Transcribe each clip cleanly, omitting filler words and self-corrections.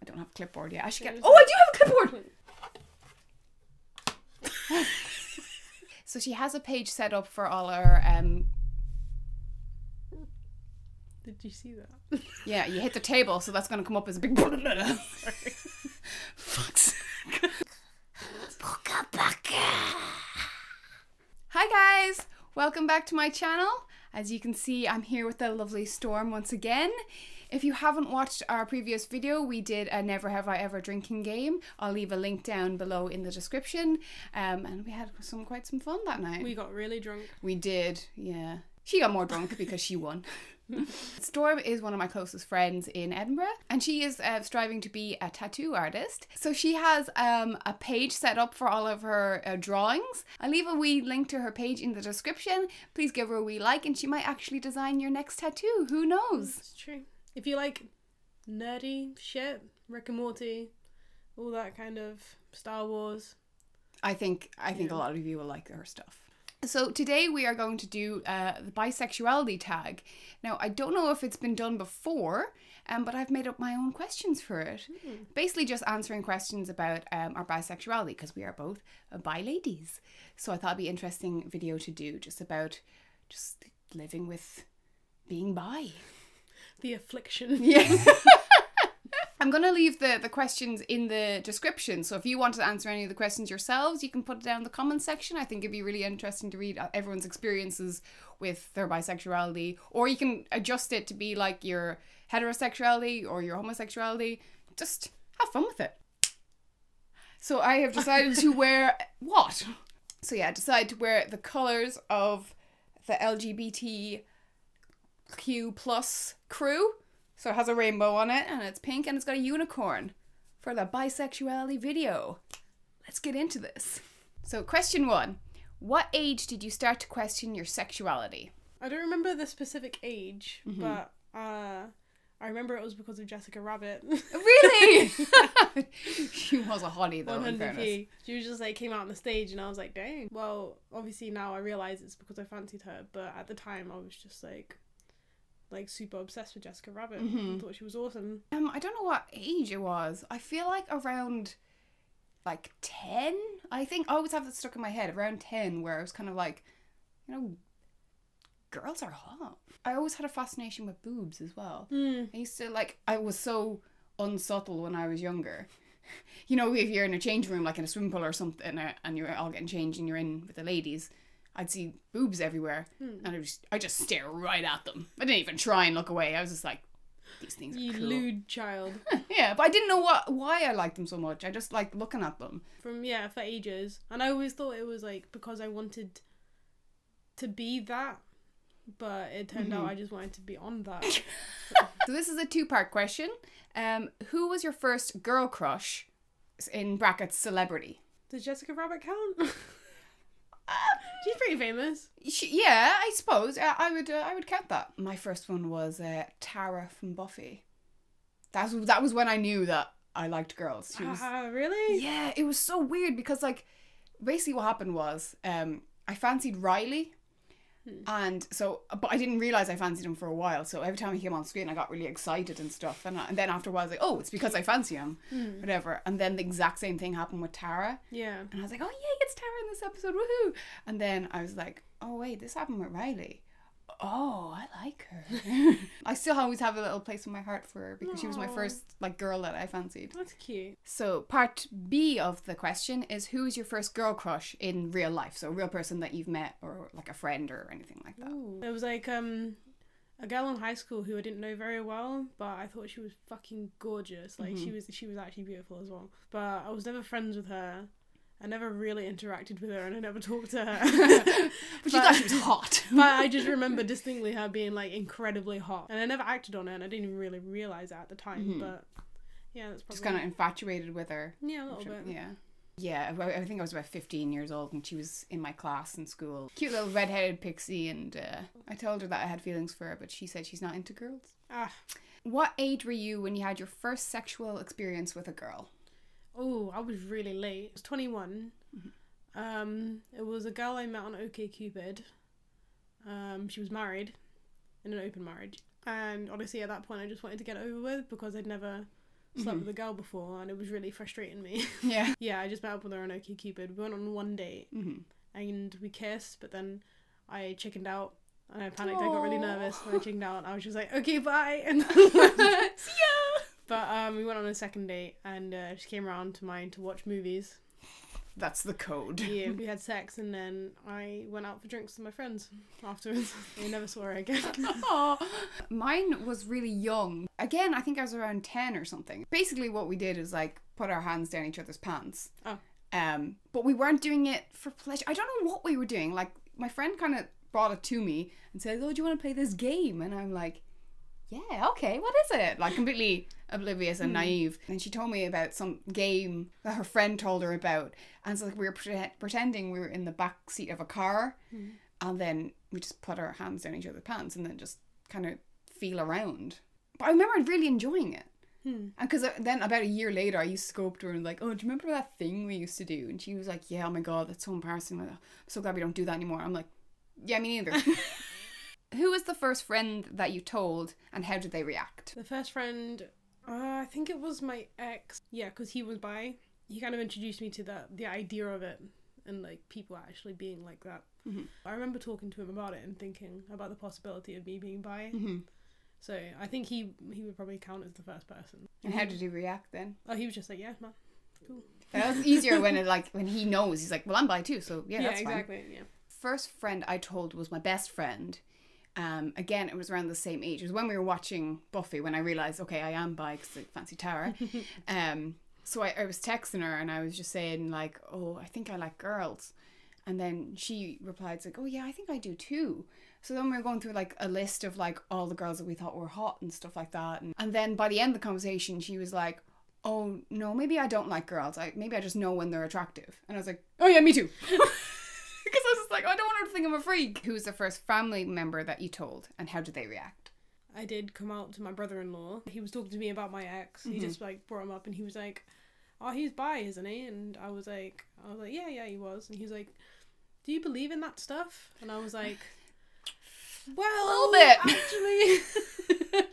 don't have a clipboard yet. I should get... Yeah, Oh, I do have a clipboard! So she has a page set up for all her... Did you see that? Yeah, you hit the table, so that's going to come up as a big... Fuck's sake. Hi guys! Welcome back to my channel. As you can see, I'm here with the lovely Storm once again. If you haven't watched our previous video, we did a Never Have I Ever drinking game. I'll leave a link down below in the description. And we had quite some fun that night. We got really drunk. We did, yeah. She got more drunk because she won. Storm is one of my closest friends in Edinburgh, and she is striving to be a tattoo artist. So she has a page set up for all of her drawings. I'll leave a wee link to her page in the description. Please give her a wee like and she might actually design your next tattoo. Who knows? It's true. If you like nerdy shit, Rick and Morty, all that kind of Star Wars. I think a lot of you will like her stuff. So today we are going to do the bisexuality tag. Now, I don't know if it's been done before, but I've made up my own questions for it. Basically just answering questions about our bisexuality, because we are both bi ladies. So I thought it'd be an interesting video to do, just about just living with being bi. The affliction. Yeah. I'm going to leave the questions in the description, so if you want to answer any of the questions yourselves, you can put it down in the comments section. I think it'd be really interesting to read everyone's experiences with their bisexuality, or you can adjust it to be like your heterosexuality or your homosexuality. Just have fun with it. So I have decided to wear... What? So yeah, I decided to wear the colours of the LGBTQ+ crew. So it has a rainbow on it, and it's pink, and it's got a unicorn for the bisexuality video. Let's get into this. So question 1. What age did you start to question your sexuality? I don't remember the specific age, but I remember it was because of Jessica Rabbit. Really? She was a hottie though, in 100p. fairness. She was just like came out on the stage and I was like, dang. Well, obviously now I realise it's because I fancied her, but at the time I was just like super obsessed with Jessica Rabbit. I thought she was awesome. I don't know what age it was. I feel like around like 10. I think I always have that stuck in my head, around 10, where I was kind of like, you know, girls are hot. I always had a fascination with boobs as well. I used to I was so unsubtle when I was younger. You know, if you're in a change room, like in a swimming pool or something, and you're all getting changed and you're in with the ladies, I'd see boobs everywhere, and I just stare right at them. I didn't even try and look away. I was just like, these things are You cool. lewd child. Yeah, but I didn't know why I liked them so much. I just liked looking at them. For ages. And I always thought it was like because I wanted to be that, but it turned out I just wanted to be on that. So this is a 2-part question. Who was your first girl crush, in brackets, celebrity? Does Jessica Rabbit count? She's pretty famous. Yeah, I suppose. I would count that. My first one was Tara from Buffy. That was when I knew that I liked girls. She was, really? Yeah, it was so weird because basically what happened was I fancied Riley. And so, but I didn't realise I fancied him for a while. So every time he came on screen, I got really excited and stuff. And then after a while, I was like, oh, it's because I fancy him. Whatever. And then the exact same thing happened with Tara. Yeah. And I was like, oh, yay, it's Tara in this episode. Woohoo. And then I was like, oh, wait, this happened with Riley. Oh, I like her. I still always have a little place in my heart for her because she was my first girl that I fancied. That's cute. So part B of the question is, who is your first girl crush in real life? So a real person that you've met, or like a friend or anything like that. Ooh. There was a girl in high school who I didn't know very well, but I thought she was fucking gorgeous. She was actually beautiful as well. But I was never friends with her. I never really interacted with her and I never talked to her. But you thought she was hot. But I just remember distinctly her being incredibly hot. And I never acted on it and I didn't even really realise it at the time. But yeah, that's probably... Just kind of infatuated with her. Yeah, a little bit. Yeah. Yeah, I think I was about 15 years old and she was in my class in school. Cute little redheaded pixie, and I told her that I had feelings for her, but she said she's not into girls. What age were you when you had your first sexual experience with a girl? Oh, I was really late. I was 21. It was a girl I met on OkCupid. She was married in an open marriage. And honestly, at that point, I just wanted to get it over with because I'd never slept with a girl before, and it was really frustrating me. Yeah. Yeah, I just met up with her on OkCupid. We went on one date, and we kissed, but then I chickened out, and I panicked. I got really nervous, and I chickened out, and I was just like, okay, bye, and see ya! But we went on a second date, and she came around to mine to watch movies. That's the code. Yeah, we had sex, and then I went out for drinks with my friends afterwards. I never saw her again. Aww. Mine was really young. Again, I think I was around 10 or something. Basically what we did is like put our hands down each other's pants. Oh. But we weren't doing it for pleasure. I don't know what we were doing. Like, my friend kind of brought it to me and said, oh, do you want to play this game? And I'm like, yeah, okay, what is it? Like, completely oblivious and naive. And she told me about some game that her friend told her about. And so like, we were pretending we were in the back seat of a car. And then we just put our hands down each other's pants and then just kind of feel around. But I remember really enjoying it. And because then about a year later, I used to go up to her and like, oh, do you remember that thing we used to do? And she was like, yeah, oh my God, that's so embarrassing. I'm so glad we don't do that anymore. I'm like, yeah, me neither. Who was the first friend that you told, and how did they react? The first friend, I think it was my ex. Yeah, because he was bi. He kind of introduced me to the idea of it, and like people actually being like that. I remember talking to him about it and thinking about the possibility of me being bi. So I think he would probably count as the first person. And how did he react then? Oh, he was just like, yeah, man, cool. That was easier when when he knows. He's like, well, I'm bi too, so yeah, that's exactly, fine. yeah. First friend I told was my best friend. Again, it was around the same age. It was when we were watching Buffy when I realised, okay, I am bi because I fancy Tara. So I was texting her and I was just saying like, oh, I think I like girls. And then she replied like, oh yeah, I think I do too. So then we were going through like a list of like all the girls that we thought were hot and stuff like that. And then by the end of the conversation, she was like, oh no, maybe I don't like girls. Maybe I just know when they're attractive. And I was like, oh yeah, me too. Because I was just like, I don't want her to think I'm a freak. Who was the first family member that you told, and how did they react? I did come out to my brother-in-law. He was talking to me about my ex. He just like brought him up, and he was like, oh, he's bi, isn't he? And I was like, yeah, he was. And he was like, do you believe in that stuff? And I was like, well, a little bit. Actually,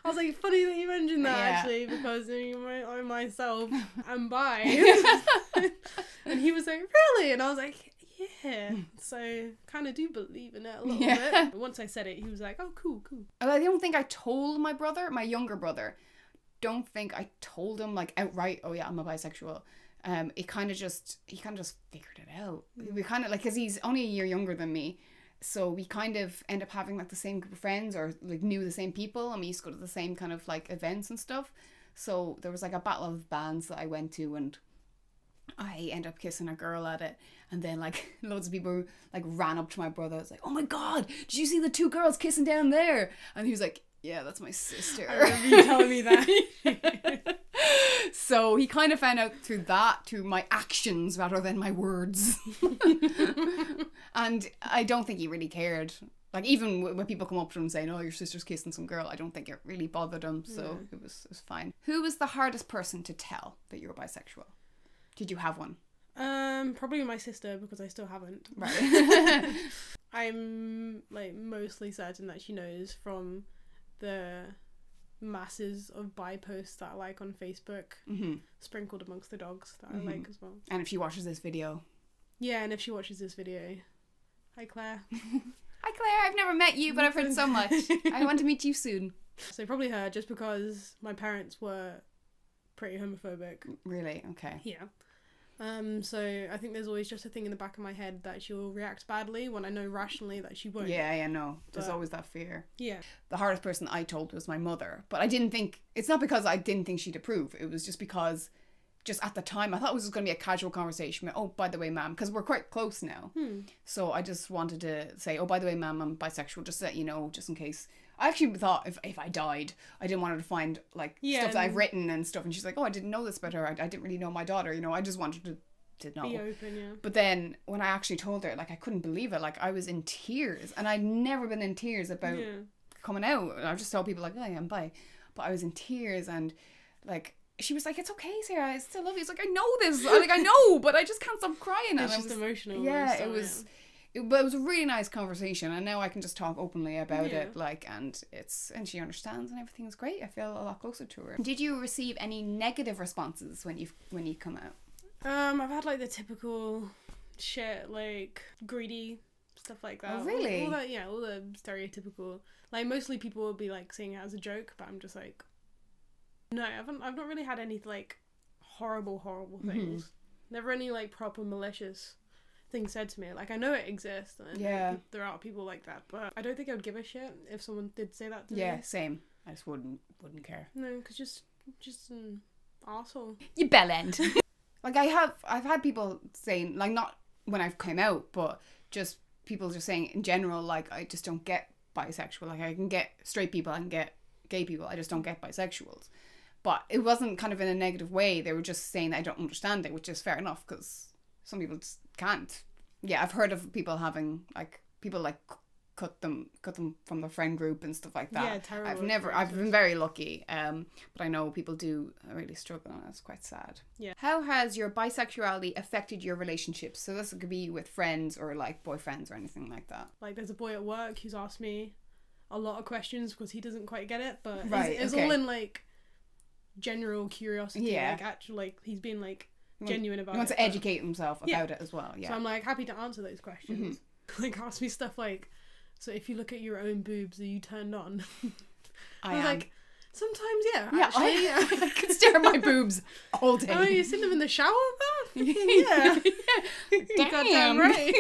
I was like, funny that you mentioned that, actually, because I myself am bi. And he was like, really? And I was like, yeah, so kind of do believe in it a little bit. Once I said it, he was like, oh, cool. I don't think I told my brother, my younger brother, don't think I told him like outright, oh yeah, I'm a bisexual. He kind of just figured it out. We kind of like, because he's only a year younger than me, so we kind of end up having like the same group of friends, or like knew the same people, and we used to go to the same kind of like events and stuff. So there was like a battle of bands that I went to, and I ended up kissing a girl at it, and then like loads of people like ran up to my brother. It's like, oh my God, did you see the two girls kissing down there? And he was like, yeah, that's my sister. I remember you telling me that. So he kind of found out through my actions rather than my words. And I don't think he really cared. Like, even when people come up to him saying, oh, your sister's kissing some girl, I don't think it really bothered him. So it was fine. Who was the hardest person to tell that you were bisexual? Did you have one? Probably my sister, because I still haven't. Right. I'm like mostly certain that she knows from the masses of bi posts that I like on Facebook, sprinkled amongst the dogs that I like as well. And if she watches this video. Yeah, and if she watches this video. Hi, Claire. Hi, Claire. I've never met you, but I've heard so much. I want to meet you soon. So probably her, just because my parents were pretty homophobic. Really? Okay. Yeah. So I think there's always just a thing in the back of my head that she'll react badly when I know rationally that she won't. Yeah, no. There's always that fear. Yeah. The hardest person I told was my mother, but I didn't think, it's not because I didn't think she'd approve. It was just because, just at the time, I thought it was going to be a casual conversation. Oh, by the way, ma'am, because we're quite close now. So I just wanted to say, oh, by the way, ma'am, I'm bisexual, just to let you know, just in case. I actually thought if I died, I didn't want her to find like stuff that I've written and stuff. And she's like, oh, I didn't know this about her. I didn't really know my daughter. You know, I just wanted to know. Be open, yeah. But then when I actually told her, like, I couldn't believe it. Like, I was in tears, and I'd never been in tears about coming out. I've just told people like, oh, yeah, I'm bi, but I was in tears, and like she was like, it's okay, Sarah, I still love you. It's like, I know this, like I know, but I just can't stop crying. It's just emotional. Yeah, it was. but it was a really nice conversation, and now I can just talk openly about Yeah. it, like, and she understands, and everything is great. I feel a lot closer to her. Did you receive any negative responses when you come out? I've had like the typical shit, like greedy stuff like that. Oh, really? All the stereotypical. Like mostly people will be like saying it as a joke, but I'm just like, no, I've not really had any like horrible things. Never any like proper malicious things said to me. Like I know it exists, and I know there are people like that, but I don't think I would give a shit if someone did say that to me. Yeah, same. I just wouldn't care. No, because just an arsehole. You bellend. Like I've had people saying, like, not when I've come out, but just people just saying in general, like, I just don't get bisexual. Like I can get straight people, I can get gay people, I just don't get bisexuals. But it wasn't kind of in a negative way. They were just saying that I don't understand it, which is fair enough because some people just can't. Yeah, I've heard of people having like people like cut them from the friend group and stuff like that. Yeah, terrible. I've been very lucky, but I know people do really struggle, and it's quite sad. Yeah. How has your bisexuality affected your relationships? So this could be with friends or like boyfriends or anything like that. Like there's a boy at work who's asked me a lot of questions because he doesn't quite get it, but Right, it's okay. all in like general curiosity. Yeah. Like actually, like he's been like genuine about it. He wants to but- educate himself about it as well. Yeah. So I'm like happy to answer those questions. Like ask me stuff like, so if you look at your own boobs, are you turned on? I was am. like, sometimes yeah. Yeah, Actually, I can stare at my boobs all day. Oh, you seen them in the shower? Yeah. You goddamn right.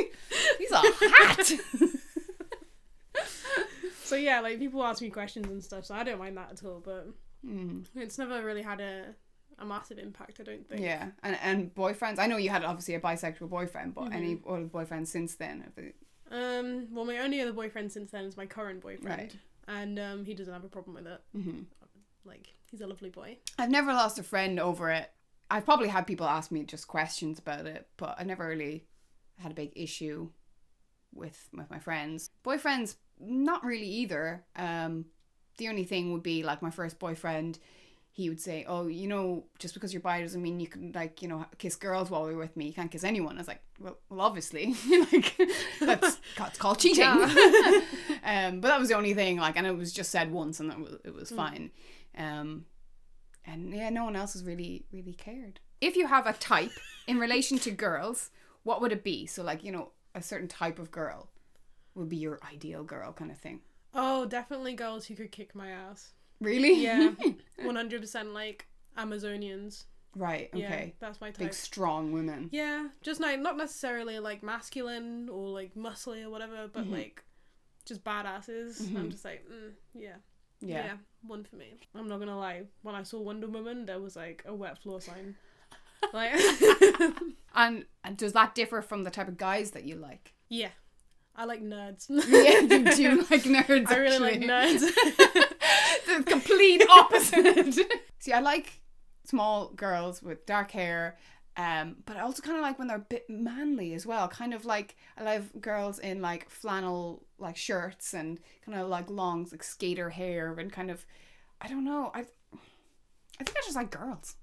These are hot. So yeah, like people ask me questions and stuff, so I don't mind that at all. But it's never really had a massive impact, I don't think. Yeah, and boyfriends. I know you had obviously a bisexual boyfriend, but any other boyfriends since then? Have they... Well, my only other boyfriend since then is my current boyfriend, Right. and he doesn't have a problem with it. Like he's a lovely boy. I've never lost a friend over it. I've probably had people ask me just questions about it, but I never really had a big issue with my friends. Boyfriends, not really either. The only thing would be like my first boyfriend. He would say, "Oh, you know, just because you're bi doesn't mean you can, like, you know, kiss girls while you're with me. You can't kiss anyone." I was like, well obviously, like that's called cheating. Yeah. But that was the only thing, like, and it was just said once, and it was fine. And yeah, no one else has really cared. If you have a type in relation to girls, what would it be? So, like, you know, a certain type of girl would be your ideal girl kind of thing. Oh, definitely girls who could kick my ass. Really? Yeah, 100% like Amazonians. Right, okay. Yeah, that's my type. Big, strong women. Yeah, just like not necessarily like masculine or like muscly or whatever, but like just badasses. I'm just like, yeah, one for me. I'm not gonna lie. When I saw Wonder Woman, there was like a wet floor sign. Like, and does that differ from the type of guys that you like? yeah, I like nerds. Yeah, you do like nerds. I really like actually. nerds. The complete opposite. See, I like small girls with dark hair, but I also kind of like when they're a bit manly as well. Kind of like, I love girls in like flannel like shirts and kind of like long like skater hair and kind of, I don't know. I think I just like girls.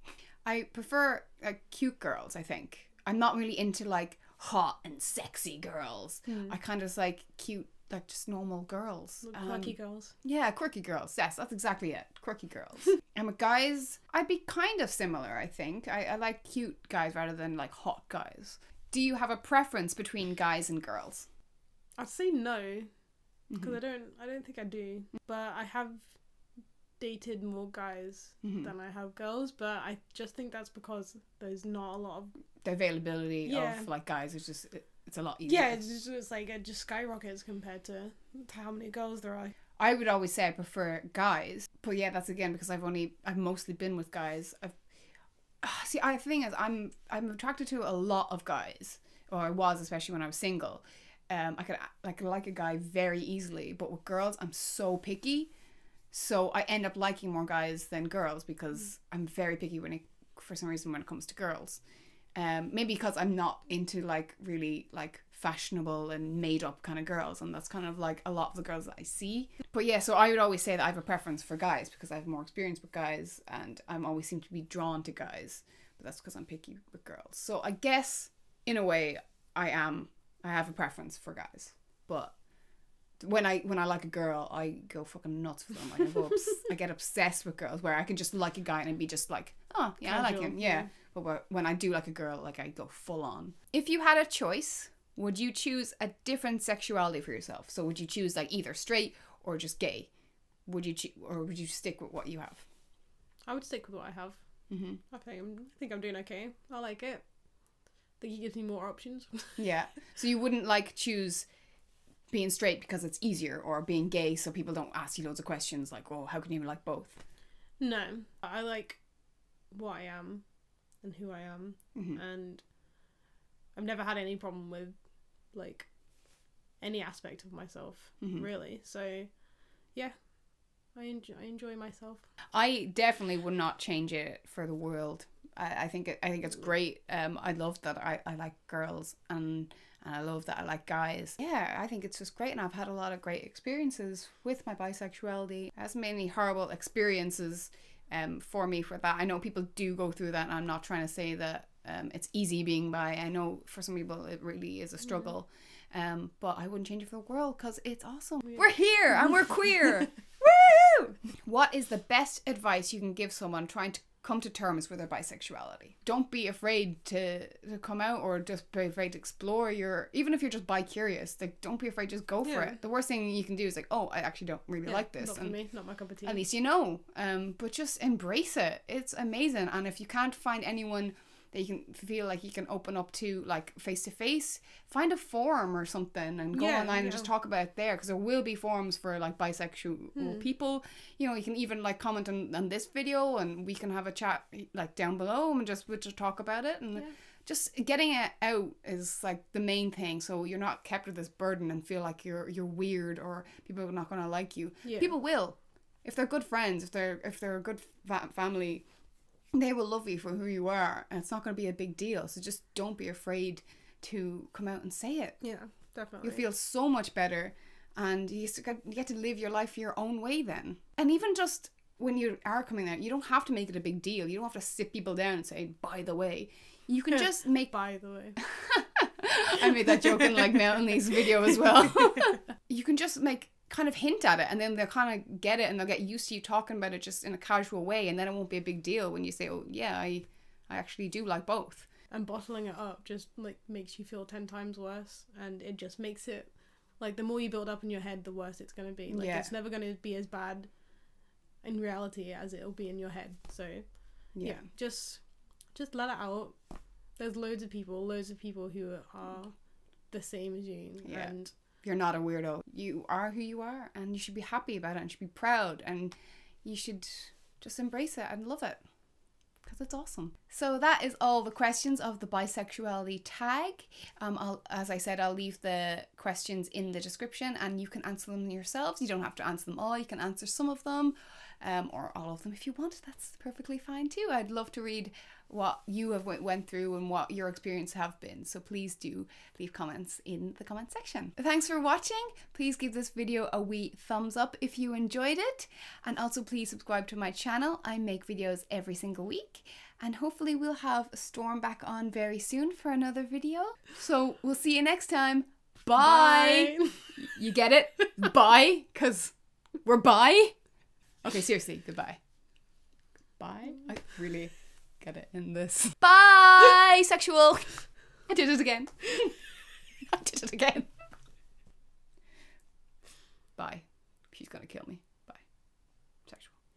I prefer cute girls. I think I'm not really into like hot and sexy girls. I kind of just like cute, like just normal girls. Quirky girls. Yeah, quirky girls. Yes, that's exactly it. Quirky girls. And with guys, I'd be kind of similar, I think. I like cute guys rather than like hot guys. Do you have a preference between guys and girls? I'd say no, because I don't think I do. But I have dated more guys than I have girls, but I just think that's because there's not a lot of the availability of like guys is just it's a lot easier. yeah, it's like it just skyrockets compared to how many girls there are. I would always say I prefer guys, but yeah, that's again because I've mostly been with guys. See, the thing is, I'm attracted to a lot of guys, or I was, especially when I was single. I could like a guy very easily, but with girls, I'm so picky. So I end up liking more guys than girls because I'm very picky for some reason when it comes to girls. Maybe because I'm not into like really like fashionable and made up kind of girls, and that's kind of like a lot of the girls that I see. But yeah, so I would always say that I have a preference for guys because I have more experience with guys and I'm always seem to be drawn to guys, but that's because I'm picky with girls. So I guess in a way I am I have a preference for guys, but when I like a girl, I go fucking nuts for them. Like I get obsessed with girls, where I can just like a guy and be just like, oh yeah, casual, I like him, yeah. But when I do like a girl, like I go full on. If you had a choice, would you choose a different sexuality for yourself? So would you choose like either straight or just gay? Would you or would you stick with what you have? I would stick with what I have. Mm-hmm. I think I'm doing okay. I like it. I think it gives me more options. Yeah. So you wouldn't like choose being straight because it's easier, or being gay so people don't ask you loads of questions like, oh, how can you like both? No. I like what I am and who I am. Mm-hmm. And I've never had any problem with like any aspect of myself, mm-hmm. really. So yeah, I enjoy myself. I definitely would not change it for the world. I think it's great. I love that I like girls, and I love that I like guys. Yeah, I think it's just great, and I've had a lot of great experiences with my bisexuality. As many horrible experiences for me for that. I know people do go through that, and I'm not trying to say that it's easy being bi. I know for some people it really is a struggle. But I wouldn't change it for the world because it's awesome. We're here and we're queer. Woo! What is the best advice you can give someone trying to come to terms with their bisexuality? Don't be afraid to come out, or just be afraid to explore even if you're just bi-curious, like don't be afraid, just go for it. The worst thing you can do is like, oh, I actually don't really like this. Not for me, not my cup of tea. At least you know. But just embrace it. It's amazing. And if you can't find anyone that you can feel like you can open up to, like face to face, find a forum or something and go online and just talk about it there, because there will be forums for like bisexual people. You know, you can even like comment on this video, and we can have a chat like down below, and we'll just talk about it. And just getting it out is like the main thing, so you're not kept with this burden and feel like you're weird or people are not going to like you. People will, if they're good friends, if they're a good family, they will love you for who you are, and it's not going to be a big deal. So just don't be afraid to come out and say it. Yeah, definitely. You feel so much better, and you get to live your life your own way then. And even just when you are coming out, you don't have to make it a big deal. You don't have to sit people down and say, by the way. You can just make... By the way. I made that joke in like Melanie's video as well. You can just kind of hint at it, and then they'll kind of get it, and they'll get used to you talking about it just in a casual way, and then it won't be a big deal when you say, oh yeah, I actually do like both. And bottling it up just like makes you feel 10 times worse, and it just makes it like the more you build up in your head, the worse it's going to be. Like it's never going to be as bad in reality as it'll be in your head. So yeah, just let it out. There's loads of people who are the same as you, and you're not a weirdo. You are who you are, and you should be happy about it, and should be proud, and you should just embrace it and love it, because it's awesome. So that is all the questions of the bisexuality tag. As I said, I'll leave the questions in the description, and you can answer them yourselves. You don't have to answer them all. You can answer some of them, or all of them if you want. That's perfectly fine too. I'd love to read what you have went through and what your experience have been, so please do leave comments in the comment section. Thanks for watching. Please give this video a wee thumbs up if you enjoyed it, and also please subscribe to my channel. I make videos every single week, and hopefully we'll have Storm back on very soon for another video. So we'll see you next time. Bye. You get it? Bye, because we're bi. Okay, seriously, goodbye. Bye. I really get it in this. Bisexual. I did it again. I did it again. Bye. She's gonna kill me.